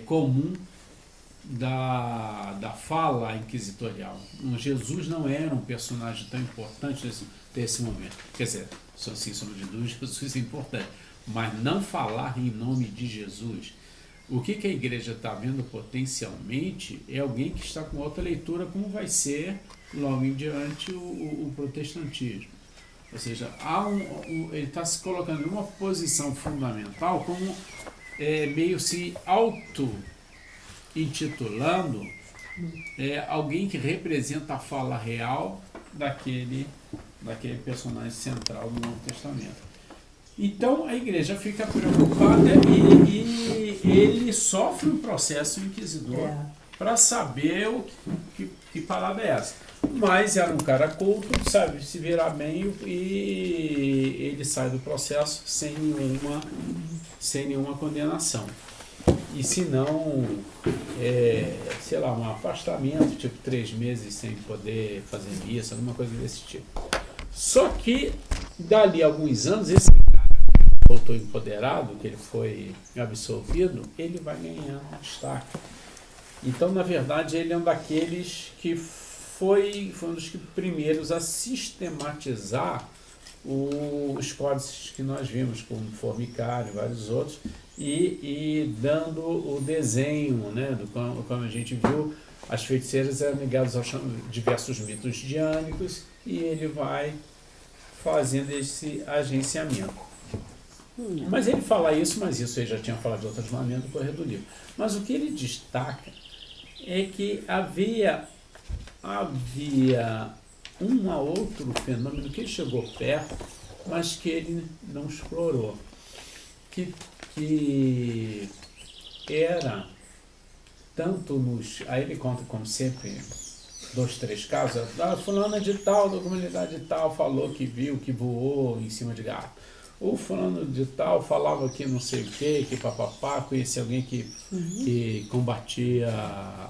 comum da fala inquisitorial. Jesus não era um personagem tão importante desse momento. Quer dizer, sem sombra de dúvida, Jesus é importante. Mas não falar em nome de Jesus. O que a igreja está vendo potencialmente é alguém que está com outra leitura, como vai ser logo em diante o protestantismo. Ou seja, ele está se colocando em uma posição fundamental como meio se auto-intitulando alguém que representa a fala real daquele personagem central do Novo Testamento. Então a igreja fica preocupada e ele sofre um processo inquisidor para saber que palavra é essa. Mas era um cara culto, sabe se virar bem, e ele sai do processo sem nenhuma condenação. E se não, sei lá, um afastamento, tipo 3 meses sem poder fazer missa, alguma coisa desse tipo. Só que, dali a alguns anos, esse cara voltou empoderado, que ele foi absolvido, ele vai ganhando destaque. Então, na verdade, ele é um daqueles que foi um dos primeiros a sistematizar os códices que nós vimos, como Formicário e vários outros, e dando o desenho, né, como a gente viu, as feiticeiras eram ligadas aos diversos mitos diânicos, e ele vai fazendo esse agenciamento. Mas ele fala isso, mas isso ele já tinha falado de outras maneiras no correr do livro. Mas o que ele destaca é que havia um a outro fenômeno que ele chegou perto, mas que ele não explorou, que era tanto aí ele conta, como sempre, 2, 3 casos. Fulano de tal, da comunidade de tal, falou que viu, que voou em cima de gato. O fulano de tal falava que não sei o que papapá, conhecia alguém que combatia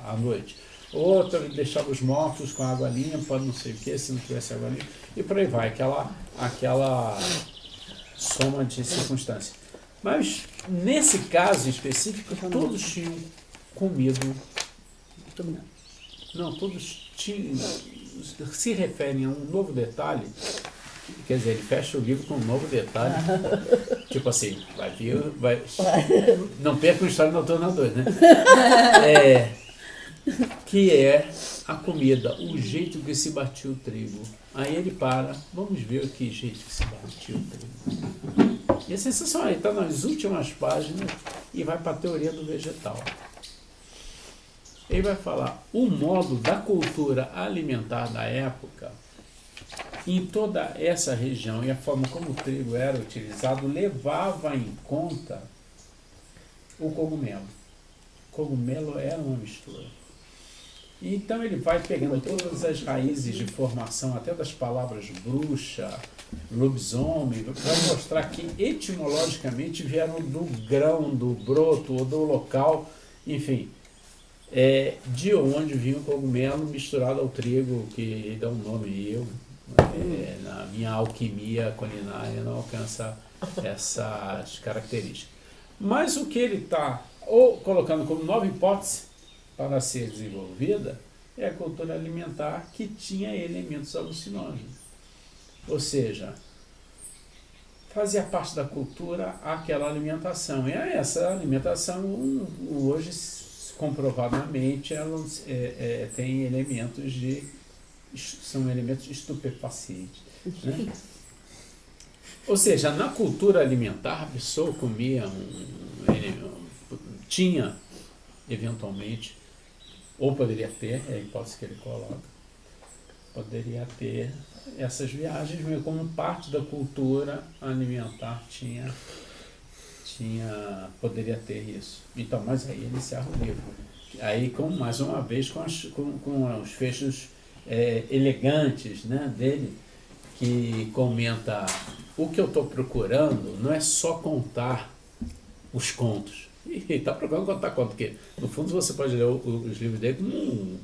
à noite. Outro deixava os mortos com água limpa, não sei o que, se não tivesse água limpa, e por aí vai, aquela soma de circunstâncias. Mas, nesse caso específico, todos tinham comido. Não, todos tinham. Se referem a um novo detalhe, quer dizer, ele fecha o livro com um novo detalhe, tipo assim, não perca o História Noturna 2, né? Que é a comida, o jeito que se batia o trigo. Aí ele vamos ver que jeito que se batia o trigo. E a sensação aí está nas últimas páginas e vai para a teoria do vegetal. Ele vai falar o modo da cultura alimentar da época em toda essa região e a forma como o trigo era utilizado levava em conta o cogumelo. O cogumelo era uma mistura. Então ele vai pegando todas as raízes de formação, até das palavras bruxa, lobisomem, vai mostrar que etimologicamente vieram do grão, do broto ou do local, enfim, de onde vinha o cogumelo misturado ao trigo, que dá um nome. Eu, na minha alquimia culinária, não alcança essas características. Mas o que ele está colocando como nova hipótese para ser desenvolvida é a cultura alimentar que tinha elementos alucinógenos. Ou seja, fazia parte da cultura aquela alimentação. E essa alimentação, hoje, comprovadamente, ela tem elementos são elementos estupefacientes. Né? Ou seja, na cultura alimentar, a pessoa comia, tinha, eventualmente, ou poderia ter, é a hipótese que ele coloca, poderia ter essas viagens, mas como parte da cultura alimentar poderia ter isso. Então, mas aí ele encerra o livro. Aí, mais uma vez, com os fechos elegantes, né, dele, que comenta: o que eu estou procurando não é só contar os contos. E está procurando contar conto, porque no fundo você pode ler os livros dele como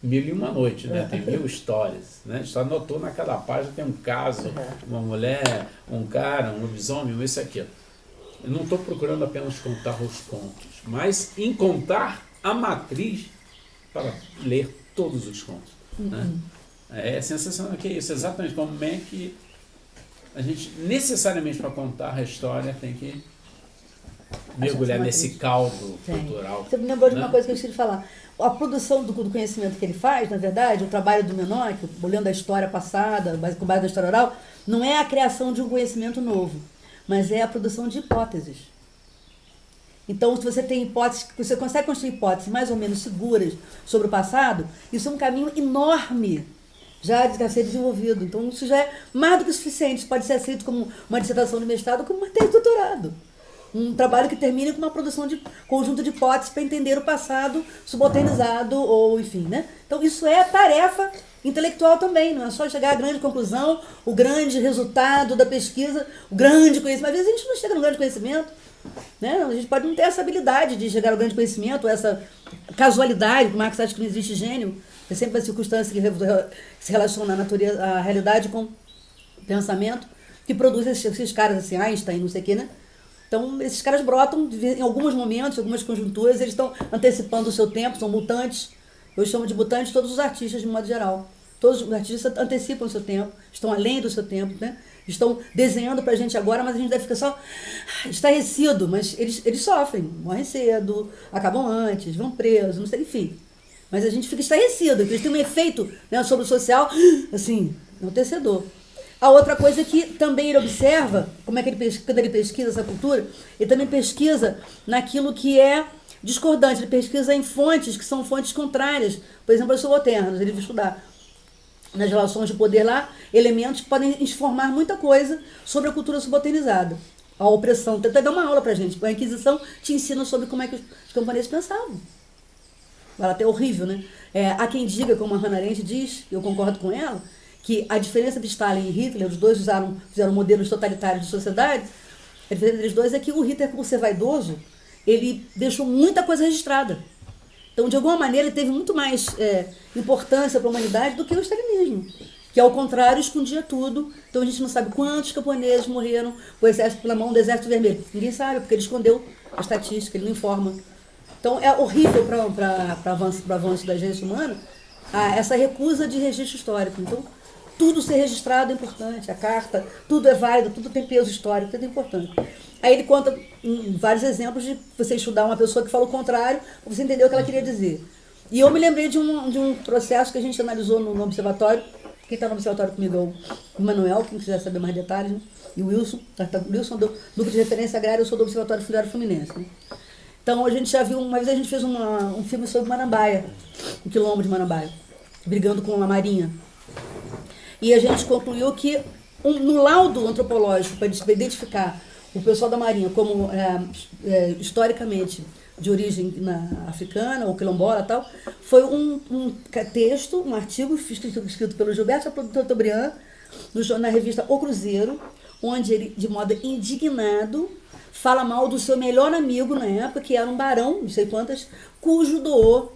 1001 Noite, né? Tem 1000 histórias, né? História noturna, cada página tem um caso, uma mulher, um cara, um lobisomem, isso e aquilo. Eu não estou procurando apenas contar os contos, mas em contar a matriz para ler todos os contos. Né? É sensacional que é isso, exatamente como é que a gente, necessariamente para contar a história, tem que mergulhar nesse caldo cultural. Você me lembrou de uma coisa que eu esqueci de falar. A produção do conhecimento que ele faz, na verdade, o trabalho do Menor, olhando a história passada, com base na história oral, não é a criação de um conhecimento novo, mas é a produção de hipóteses. Então, se você tem hipóteses, você consegue construir hipóteses mais ou menos seguras sobre o passado, isso é um caminho enorme já a ser desenvolvido. Então, isso já é mais do que o suficiente. Isso pode ser aceito como uma dissertação de mestrado ou como uma tese de doutorado. Um trabalho que termine com uma produção de conjunto de hipóteses para entender o passado subalternizado ou enfim, né? Então isso é tarefa intelectual também, não é só chegar à grande conclusão, o grande resultado da pesquisa, o grande conhecimento. Às vezes a gente não chega no grande conhecimento, né? A gente pode não ter essa habilidade de chegar ao grande conhecimento, essa casualidade, o Marx acha que não existe gênio, é sempre a circunstância que se relaciona à natureza, à realidade com o pensamento, que produz esses caras assim, Einstein, não sei o que, né? Então, esses caras brotam em alguns momentos, em algumas conjunturas, eles estão antecipando o seu tempo, são mutantes. Eu chamo de mutantes todos os artistas, de modo geral. Todos os artistas antecipam o seu tempo, estão além do seu tempo, né? Estão desenhando pra gente agora, mas a gente deve ficar só estarrecido. Mas eles sofrem, morrem cedo, acabam antes, vão presos, não sei, enfim. Mas a gente fica estarrecido, porque eles têm um efeito, né, sobre o social, assim, enaltecedor. A outra coisa é que também ele observa, como é que quando ele pesquisa essa cultura, ele também pesquisa naquilo que é discordante, ele pesquisa em fontes que são fontes contrárias, por exemplo, os subalternos, ele vai estudar nas relações de poder lá, elementos que podem informar muita coisa sobre a cultura subalternizada, a opressão. Tenta dar uma aula pra gente, a Inquisição te ensina sobre como é que os camponeses pensavam. Ela até horrível, né? Há quem diga, como a Hannah Arendt diz, eu concordo com ela, que a diferença de Stalin e Hitler, os dois fizeram modelos totalitários de sociedade, a diferença deles dois é que o Hitler, por ser vaidoso, ele deixou muita coisa registrada. Então, de alguma maneira, ele teve muito mais importância para a humanidade do que o stalinismo, que, ao contrário, escondia tudo. Então, a gente não sabe quantos camponeses morreram pela mão do Exército Vermelho. Ninguém sabe, porque ele escondeu a estatística, ele não informa. Então, é horrível para o avanço da agência humana essa recusa de registro histórico. Então, tudo ser registrado é importante, a carta, tudo é válido, tudo tem peso histórico, tudo é importante. Aí ele conta vários exemplos de você estudar uma pessoa que fala o contrário, para você entender o que ela queria dizer. E eu me lembrei de um processo que a gente analisou no observatório. Quem está no observatório comigo é o Manuel, quem quiser saber mais detalhes, né? E o Wilson, o Wilson do Núcleo de Referência Agrária, eu sou do Observatório Fluviário Fluminense. Né? Então a gente já viu, uma vez a gente fez um filme sobre Marambaia, o quilombo de Marambaia, brigando com a Marinha. E a gente concluiu que, no laudo antropológico, para identificar o pessoal da Marinha como historicamente de origem africana ou quilombola e tal, foi um texto, um artigo escrito pelo Gilberto Chateaubriand, na revista O Cruzeiro, onde ele, de modo indignado, fala mal do seu melhor amigo na época, que era um barão, não sei quantas, cujo doou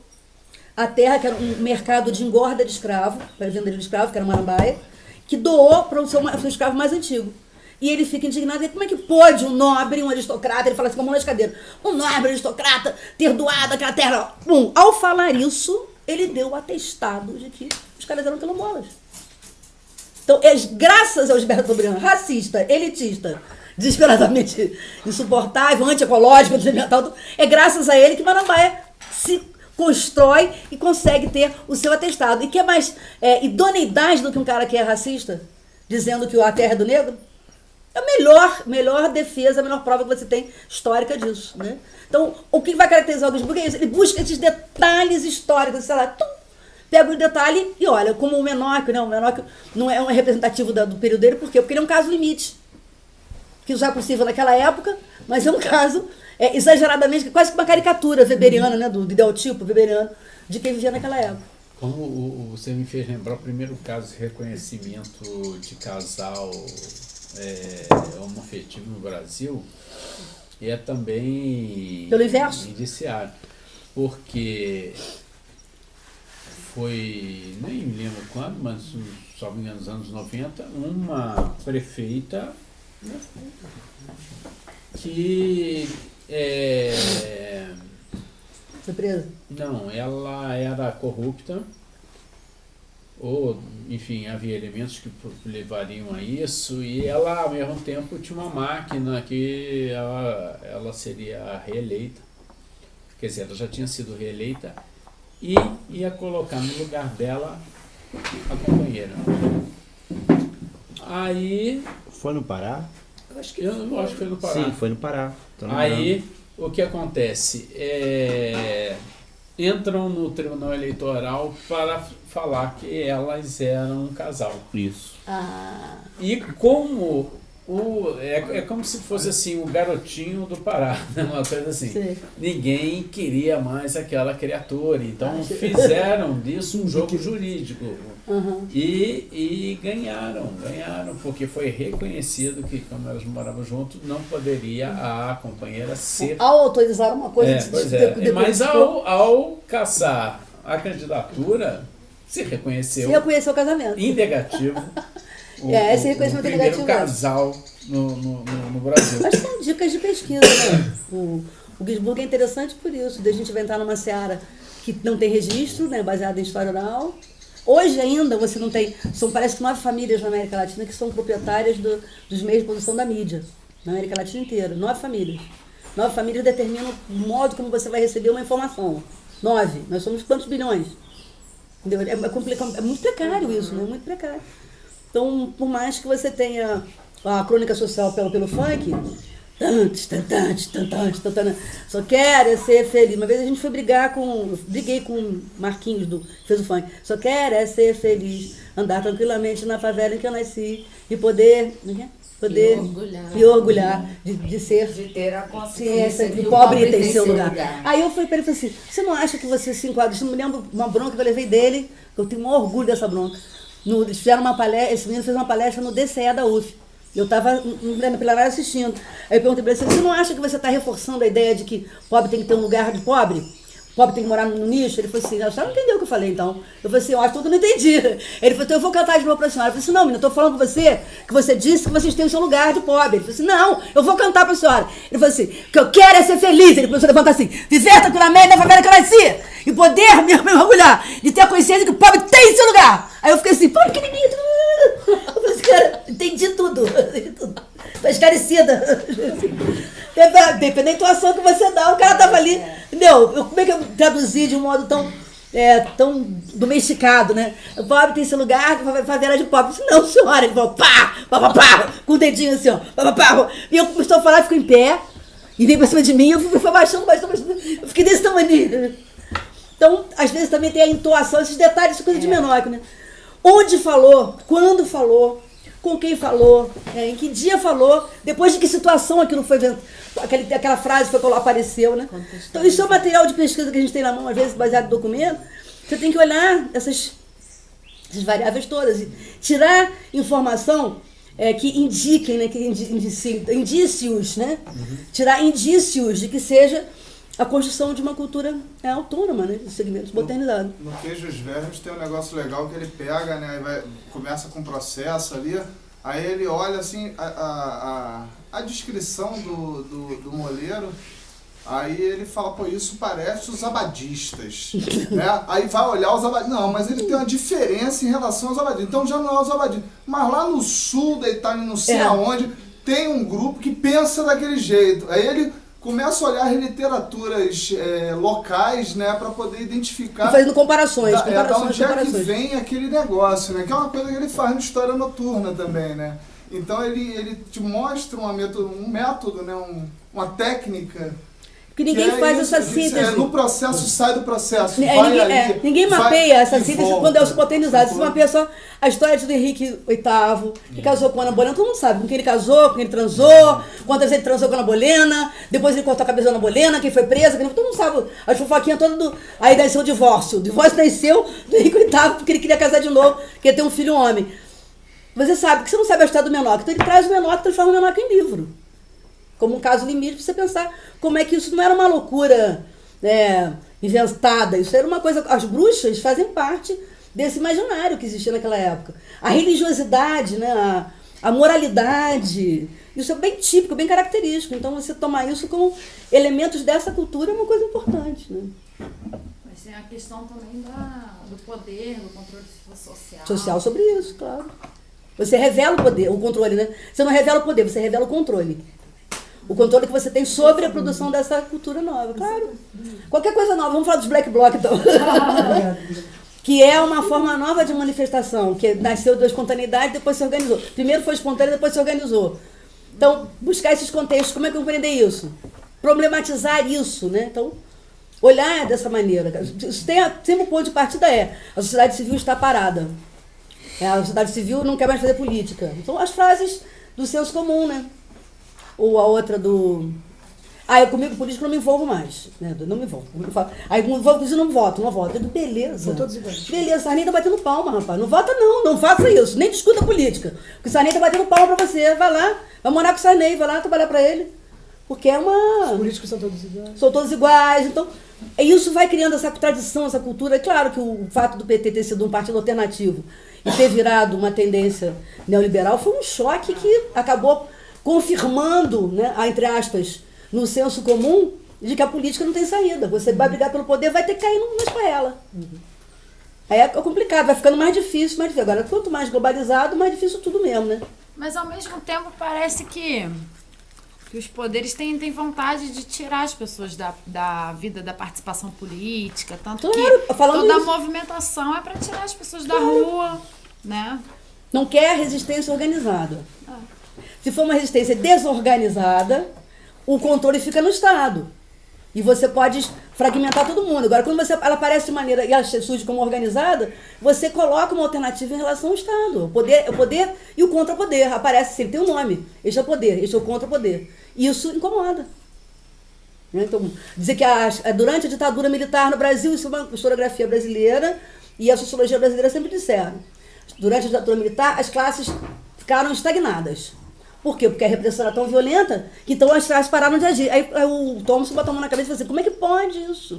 a terra, que era um mercado de engorda de escravo, para venda de escravo, que era Marambaia, que doou para o seu escravo mais antigo. E ele fica indignado, e como é que pode um nobre, um aristocrata, ele fala assim, com a mão nas cadeiras, um nobre aristocrata ter doado aquela terra? Ao falar isso, ele deu o atestado de que os caras eram quilombolas. Então, graças ao Gilberto Chateaubriand, racista, elitista, desesperadamente insuportável, antiecológico, antiambiental, é graças a ele que Marambaia se constrói e consegue ter o seu atestado. E que é mais idoneidade do que um cara que é racista, dizendo que a terra é do negro? É a melhor defesa, a melhor prova que você tem histórica disso. Né? Então, o que vai caracterizar o Ginsburg é isso. Ele busca esses detalhes históricos, sei lá, pega o detalhe e olha, como o Menor, né? O Menor não é um representativo do período dele, por quê? Porque ele é um caso limite, que já é possível naquela época, mas é um caso exageradamente, quase que uma caricatura weberiana, né? Do ideotipo weberiano, de quem vivia naquela época. Como você me fez lembrar o primeiro caso de reconhecimento de casal homoafetivo no Brasil, e é também pelo inverso, indiciário, porque foi, nem me lembro quando, mas só me engano, nos anos 90, uma prefeita que Foi presa? não, ela era corrupta, ou, enfim, havia elementos que levariam a isso, e ela, ao mesmo tempo, tinha uma máquina que ela seria reeleita, quer dizer, ela já tinha sido reeleita, e ia colocar no lugar dela a companheira. Aí... Foi no Pará? Eu acho que foi no Pará. Sim, foi no Pará. Aí, o que acontece? Entram no Tribunal Eleitoral para falar que elas eram um casal. Isso. Ah. E como é como se fosse assim o garotinho do Pará, né? Uma coisa assim. Sim. Ninguém queria mais aquela criatura, então fizeram disso um jogo jurídico. Uhum. E ganharam, porque foi reconhecido que, como elas moravam juntos, não poderia a companheira ser. Ao autorizar uma coisa Mas ao caçar a candidatura, se reconheceu o casamento. em negativo esse reconhecimento o primeiro negativo casal no Brasil. Mas são dicas de pesquisa, né? O Guisburg é interessante por isso. Daí a gente vai entrar numa seara que não tem registro, né, baseada em história oral. Hoje ainda você não tem... parece que 9 famílias na América Latina que são proprietárias dos meios de produção da mídia. Na América Latina inteira. 9 famílias. 9 famílias determinam o modo como você vai receber uma informação. 9. Nós somos quantos bilhões? Entendeu? É complicado, é muito precário isso, né? Muito precário. Então, por mais que você tenha a crônica social pelo funk, só quero ser feliz. Uma vez a gente foi briguei com o Marquinhos, que fez o funk. Só quero ser feliz, andar tranquilamente na favela em que eu nasci e poder me orgulhar de ser, de ter a consciência que o pobre tem seu lugar. Aí eu falei para ele assim, você não acha que você se enquadra? Eu me lembro uma bronca que eu levei dele, eu tenho um orgulho dessa bronca. Fizeram uma palestra, esse menino fez uma palestra no DCE da UF. Eu estava na plenária assistindo. Aí eu perguntei para ele, você não acha que você está reforçando a ideia de que pobre tem que ter um lugar de pobre? Pobre tem que morar no nicho? Ele falou assim, a senhora não entendeu o que eu falei, então. Eu falei assim, eu acho que eu não entendi. Ele falou, então eu vou cantar de novo para a senhora. Eu falei assim, não, menina, eu estou falando com você que você disse que vocês têm o seu lugar de pobre. Ele falou assim, não, eu vou cantar para a senhora. Ele falou assim, o que eu quero é ser feliz. Ele começou a levantar assim, viver tranquilamente na favela que eu nasci. E poder me orgulhar de ter a consciência que o pobre tem seu lugar. Aí eu fiquei assim, pô, pequenininho. Eu falei assim, cara, entendi tudo. Tá esclarecida. Depende da intuação que você dá, o cara tava ali, entendeu? Como é que eu traduzi de um modo tão domesticado, né? O pobre tem esse lugar, favela de pobre. Eu disse, não, senhora. Ele falou, pá, com o dedinho assim, ó, pá. E eu começou a falar, ficou em pé, e veio pra cima de mim, eu fui baixando, eu fiquei desse tamanho. Então, às vezes também tem a entoação, esses detalhes, coisa de menor, né? Onde falou, quando falou, com quem falou, em que dia falou, depois de que situação aquilo foi, aquela frase apareceu, né? Então isso é um material de pesquisa que a gente tem na mão, às vezes baseado em documento. Você tem que olhar essas variáveis todas e tirar informação que indiquem, né? Indícios, né? Uhum. Tirar indícios de que seja a construção de uma cultura autônoma, né? De segmentos modernizados. No Queijos Verdes tem um negócio legal que ele pega, né? Aí começa com um processo ali, aí ele olha assim a descrição do moleiro, aí ele fala, pô, isso parece os abadistas, né? Aí vai olhar os abadistas, não, mas ele tem uma diferença em relação aos abadistas, então já não é os abadistas. Mas lá no sul da Itália, não sei aonde, tem um grupo que pensa daquele jeito. Aí ele começa a olhar as literaturas locais, né, para poder identificar... E fazendo comparações. Da onde é que vem aquele negócio, né? Que é uma coisa que ele faz no História Noturna também, né? Então ele te mostra um método, né, uma técnica... Porque ninguém faz essa síntese. No processo, sai do processo. Ninguém mapeia essa síntese quando é espontaneizado. Você mapeia só a história de Henrique VIII, que casou com Ana Bolena, todo mundo sabe com quem ele casou, com quem ele transou, quantas vezes ele transou com Ana Bolena, depois ele cortou a cabeça da Ana Bolena, quem foi presa, todo mundo sabe. As fofoquinhas todas aí nasceu o divórcio. O divórcio nasceu do Henrique VIII porque ele queria casar de novo, queria ter um filho homem. Você sabe, que você não sabe a história do Menor, então ele traz o Menor e transforma o Menor em livro. Como um caso limite, para você pensar como é que isso não era uma loucura inventada. Isso era uma coisa... As bruxas fazem parte desse imaginário que existia naquela época. A religiosidade, né, a moralidade, Isso é bem típico, bem característico. Então, você tomar isso como elementos dessa cultura é uma coisa importante, né? Mas tem a questão também do poder, do controle social. Social sobre isso, claro. Você revela o poder, o controle, né? Você não revela o poder, você revela o controle. O controle que você tem sobre a produção dessa cultura nova, claro. Qualquer coisa nova, vamos falar dos Black Bloc, então. Que é uma forma nova de manifestação, que nasceu da espontaneidade, depois se organizou. Primeiro foi espontâneo, depois se organizou. Então, buscar esses contextos, como é que eu compreender isso? Problematizar isso, né? Então, olhar dessa maneira. Isso tem sempre o ponto de partida a sociedade civil está parada. A sociedade civil não quer mais fazer política. Então, as frases do senso comum, né? Ou a outra do... eu comigo político não me envolvo mais. Né? Não me envolvo. Aí me envolvo, não voto. Eu digo, beleza. São todos iguais. Beleza, Sarney tá batendo palma, rapaz. Não vota não faça isso. Nem discuta política. Porque o Sarney tá batendo palma pra você. Vai lá, vai morar com o Sarney, vai lá trabalhar pra ele. Porque é uma... Os políticos são todos iguais. São todos iguais. Então, isso vai criando essa tradição, essa cultura. É claro que o fato do PT ter sido um partido alternativo e ter virado uma tendência neoliberal foi um choque que acabou confirmando, né, entre aspas, no senso comum, de que a política não tem saída. Você vai brigar pelo poder, vai ter que cair numa esparrela. Aí é complicado, vai ficando mais difícil. Agora, quanto mais globalizado, mais difícil tudo mesmo, né? Mas ao mesmo tempo parece que os poderes têm vontade de tirar as pessoas da vida da participação política, tanto que toda a movimentação é para tirar as pessoas da rua, né? Não quer resistência organizada. Se for uma resistência desorganizada, o controle fica no Estado. E você pode fragmentar todo mundo. Agora, quando ela aparece de maneira, e ela surge como organizada, você coloca uma alternativa em relação ao Estado. O poder e o contra-poder. Aparece sempre, tem um nome. Este é o poder, este é o contra-poder. Isso incomoda. Então, dizer que durante a ditadura militar no Brasil, isso é uma historiografia brasileira, e a sociologia brasileira sempre disseram. Durante a ditadura militar, as classes ficaram estagnadas. Por quê? Porque a repressão era tão violenta que então as classes pararam de agir. Aí o Thompson botou a mão na cabeça e falou assim, como é que pode isso?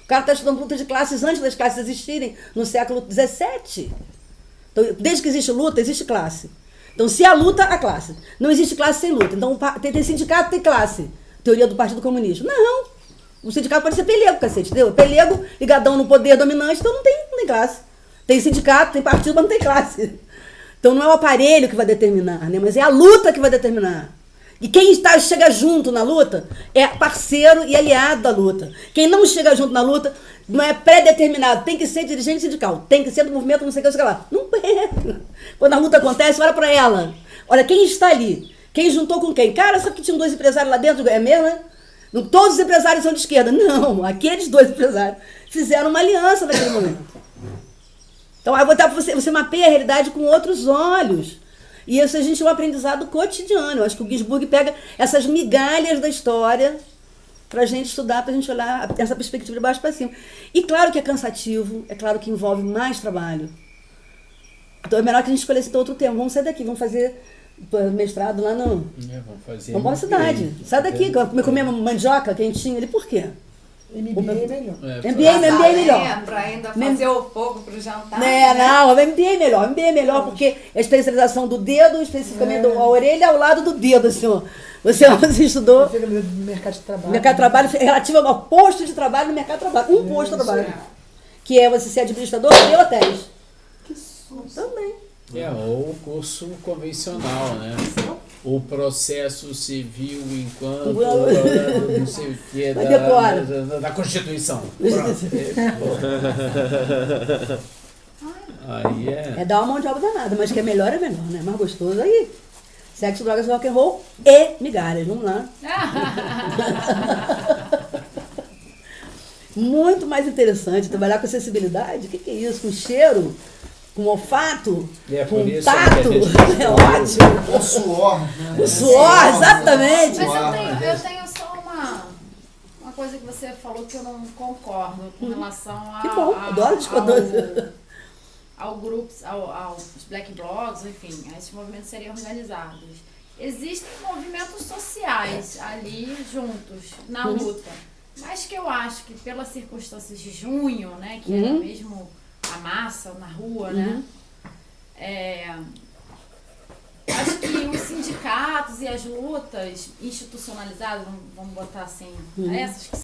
O cara está estudando luta de classes antes das classes existirem, no século XVII. Então, desde que existe luta, existe classe. Então, se há luta, há classe. Não existe classe sem luta. Então, tem sindicato, tem classe. Teoria do Partido Comunista. Não. O sindicato pode ser pelego, cacete, entendeu? Pelego, ligadão no poder dominante, então não tem classe. Tem sindicato, tem partido, mas não tem classe. Então não é o aparelho que vai determinar, né? Mas é a luta que vai determinar. E quem chega junto na luta é parceiro e aliado da luta. Quem não chega junto na luta não é pré-determinado. Tem que ser dirigente sindical, tem que ser do movimento não sei o que lá. Não é. Quando a luta acontece, olha para ela. Olha quem está ali. Quem juntou com quem? Cara, sabe que tinham 2 empresários lá dentro? É mesmo, né? Não, todos os empresários são de esquerda. Não, aqueles 2 empresários fizeram uma aliança naquele momento. Então, aí você mapeia a realidade com outros olhos. E isso a gente é um aprendizado cotidiano. Eu acho que o Ginsburg pega essas migalhas da história para a gente estudar, para a gente olhar essa perspectiva de baixo para cima. E claro que é cansativo, é claro que envolve mais trabalho. Então é melhor que a gente escolhesse outro tema. Vamos sair daqui, vamos fazer mestrado lá no... Vamos fazer. Vamos para a cidade. Sai daqui, comer mandioca quentinha ali, por quê? MBA é melhor. MBA é melhor. Pra ainda fazer o fogo pro jantar. Não, MBA é melhor. MBA é melhor porque é a especialização do dedo, especificamente a orelha ao lado do dedo, assim, ó. Você estudou... Fica no mercado de trabalho. Mercado de trabalho, relativo ao posto de trabalho no mercado de trabalho. Um posto de trabalho. Que é você ser administrador de hotéis. Que susto. Também. Ou o curso convencional, né? O processo civil enquanto não sei o que da Constituição. Aí é dar uma mão de obra danada, mas que é melhor, né? Mais gostoso aí. Sexo, drogas, rock and roll e migalhas. Vamos lá. Muito mais interessante trabalhar com acessibilidade. O que é isso? Com cheiro? Com olfato, com tato, é ótimo. Com suor. O suor, exatamente. Mas eu tenho só uma coisa que você falou que eu não concordo com relação que bom, adoro discordância. Aos black blocs, enfim, esses movimentos seriam organizados. Existem movimentos sociais ali juntos, na luta. Mas que eu acho que pelas circunstâncias de junho, né, que era mesmo a massa na rua, né? acho que os sindicatos e as lutas institucionalizadas, vamos botar assim, essas que